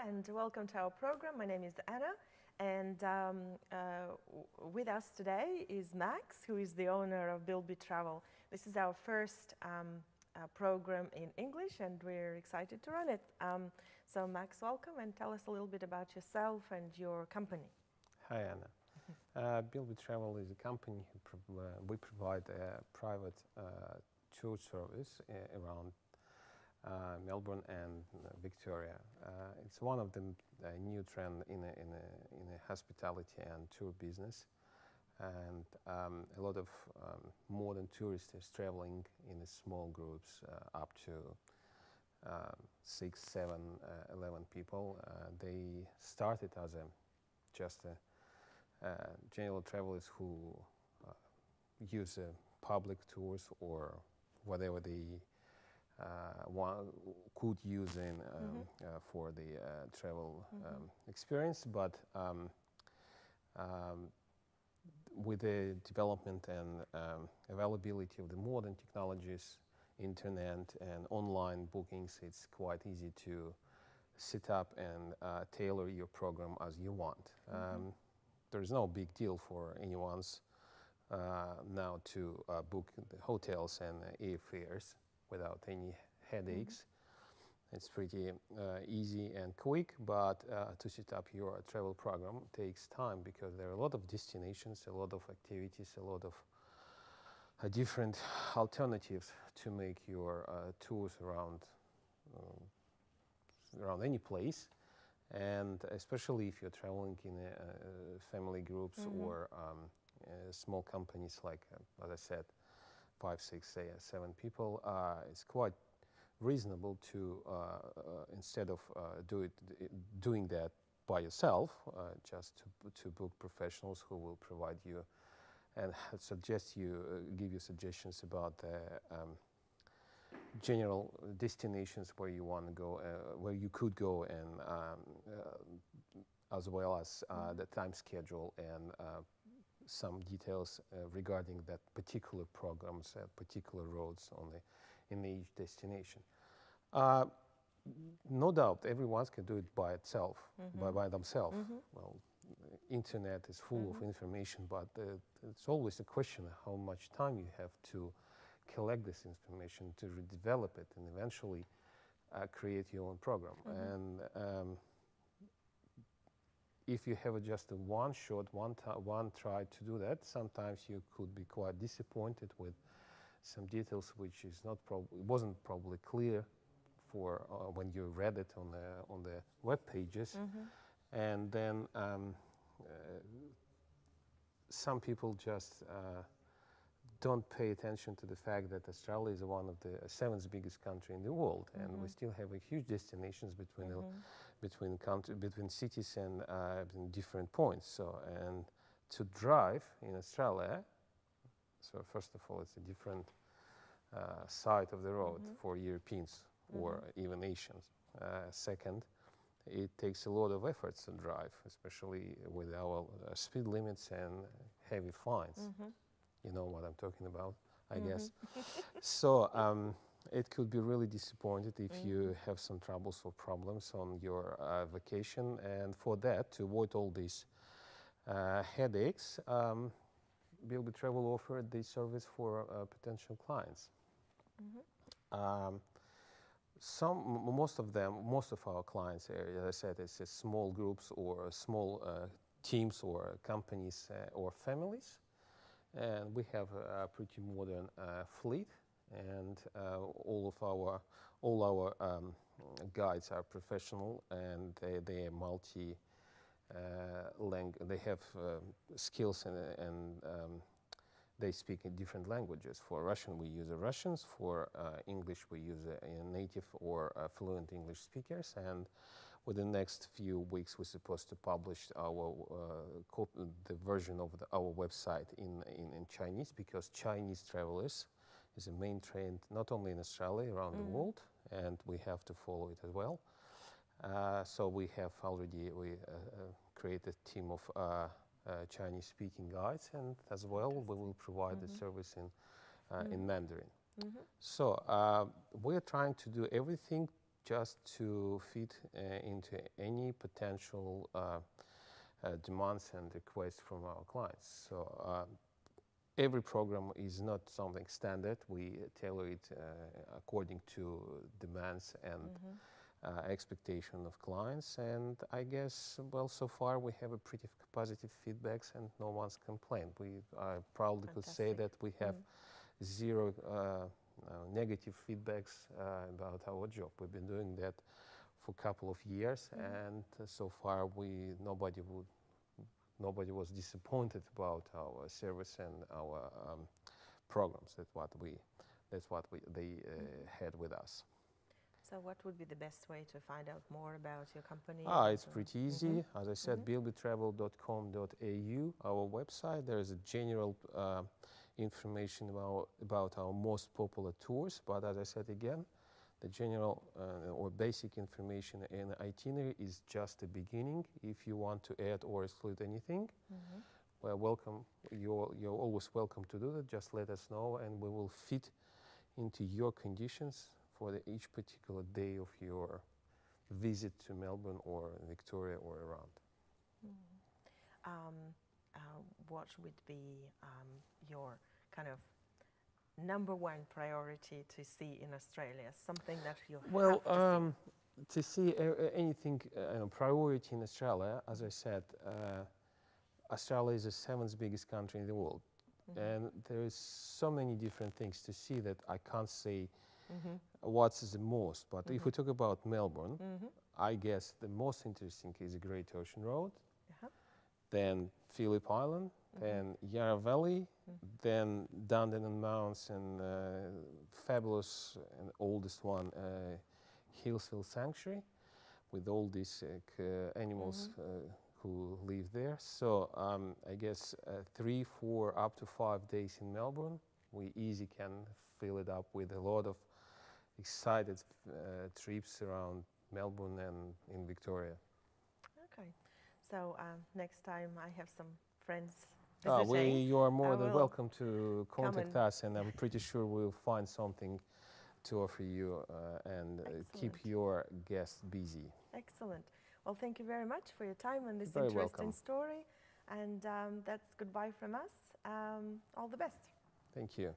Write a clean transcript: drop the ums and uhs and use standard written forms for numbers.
and welcome to our program. My name is Anna, and with us today is Max, who is the owner of Bilby Travel. This is our first program in English, and we're excited to run it. So Max, welcome, and tell us a little bit about yourself and your company. Hi, Anna. Bilby Travel is a company we provide a private tour service around Melbourne and Victoria. It's one of the new trend in a hospitality and tour business, and a lot of modern tourists is traveling in small groups up to 6, 7, 11 people. They started as just general travelers who use public tours or whatever they could use for the travel experience, but with the development and availability of the modern technologies, internet and online bookings, it's quite easy to set up and tailor your program as you want. There's no big deal for anyone's now to book the hotels and airfares without any headaches. It's pretty easy and quick, but to set up your travel program takes time because there are a lot of destinations, a lot of activities, a lot of different alternatives to make your tours around any place. And especially if you're traveling in family groups or small companies like, as I said, 5, 6, 7 people, it's quite reasonable to, instead of doing that by yourself, just to book professionals who will provide you and give you suggestions about the general destinations where you want to go, where you could go, and as well as the time schedule and some details regarding that particular programs, particular roads in each destination. No doubt, everyone can do it by itself, by themselves. Well, internet is full of information, but it's always a question of how much time you have to collect this information, to develop it, and eventually create your own program. And if you have just one shot, one try to do that, sometimes you could be quite disappointed with some details which is wasn't probably clear for when you read it on the web pages. And then some people just don't pay attention to the fact that Australia is one of the 7th biggest country in the world, and we still have a huge destinations between cities and in different points. So, and to drive in Australia, so first of all, it's a different side of the road for Europeans or even Asians. Second, it takes a lot of efforts to drive, especially with our speed limits and heavy fines. You know what I'm talking about, I guess. So it could be really disappointed if you have some troubles or problems on your vacation. And for that, to avoid all these headaches, Bilby Travel offered this service for potential clients. Most of our clients, as I said, is small groups or small teams or companies or families. And we have a pretty modern fleet, and all our guides are professional, and they are they have skills and they speak in different languages. For Russian, we use Russians. For English, we use native or fluent English speakers. And within the next few weeks, we're supposed to publish the version of our website in Chinese, because Chinese travelers is a main trend not only in Australia, around the world, and we have to follow it as well. So we have already created a team of Chinese-speaking guides, and as well we will provide the service in Mandarin. So we're trying to do everything just to fit into any potential demands and requests from our clients. So every program is not something standard. We tailor it according to demands and expectation of clients. And I guess, well, so far we have a pretty positive feedbacks and no one's complained. I proudly could say that we have zero negative feedbacks about our job. We've been doing that for a couple of years, and so far nobody was disappointed about our service and our programs. That's what they had with us. So what would be the best way to find out more about your company? It's pretty easy. As I said, bilbytravel.com.au, our website. There is a general information about our most popular tours, but as I said again, the general or basic information in itinerary is just the beginning. If you want to add or exclude anything, well, welcome. You're always welcome to do that. Just let us know, and we will fit into your conditions for each particular day of your visit to Melbourne or Victoria or around. What would be your kind of number one priority to see in Australia? Something that you have to see anything priority in Australia, as I said, Australia is the 7th biggest country in the world, and there is so many different things to see that I can't say what's the most. But if we talk about Melbourne, I guess the most interesting is the Great Ocean Road, then Phillip Island, then Yura Valley, then Dandenong Mountains, and fabulous and oldest one, Hillsville Sanctuary, with all these animals who live there. So I guess 3, 4, up to 5 days in Melbourne, we easily can fill it up with a lot of excited trips around Melbourne and in Victoria. Okay, so next time I have some friends visiting, you are more than welcome to contact us, and I'm pretty sure we'll find something to offer you and keep your guests busy. Excellent. Well, thank you very much for your time and this Very interesting welcome. story. And that's goodbye from us. All the best. Thank you.